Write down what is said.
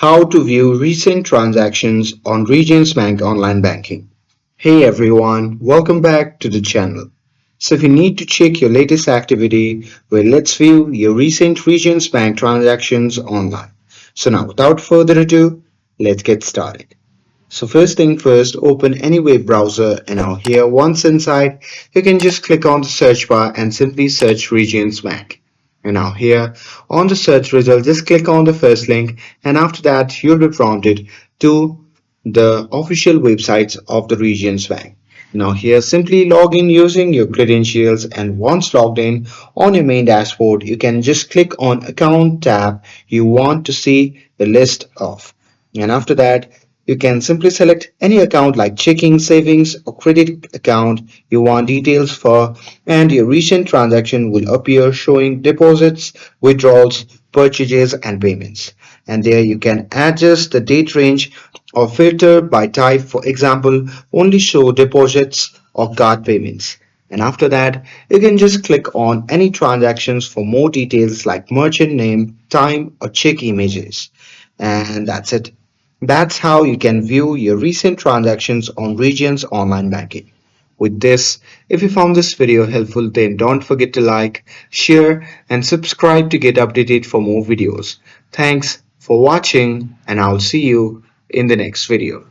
How to view recent transactions on Regions Bank Online Banking. Hey everyone, welcome back to the channel. So if you need to check your latest activity, well, let's view your recent Regions Bank transactions online. So now without further ado, let's get started. So first thing first, open any web browser and now here once inside, you can just click on the search bar and simply search Regions Bank. And now here on the search result, just click on the first link and after that you'll be prompted to the official websites of the Regions Bank. Now here simply log in using your credentials and once logged in on your main dashboard, you can just click on account tab you want to see the list of. And after that, you can simply select any account like checking, savings or credit account you want details for and your recent transaction will appear showing deposits, withdrawals, purchases and payments. And there you can adjust the date range or filter by type, for example, only show deposits or card payments. And after that, you can just click on any transactions for more details like merchant name, time or check images. And that's it. That's how you can view your recent transactions on Regions Online Banking. With this, if you found this video helpful, then don't forget to like, share, and subscribe to get updated for more videos. Thanks for watching, and I'll see you in the next video.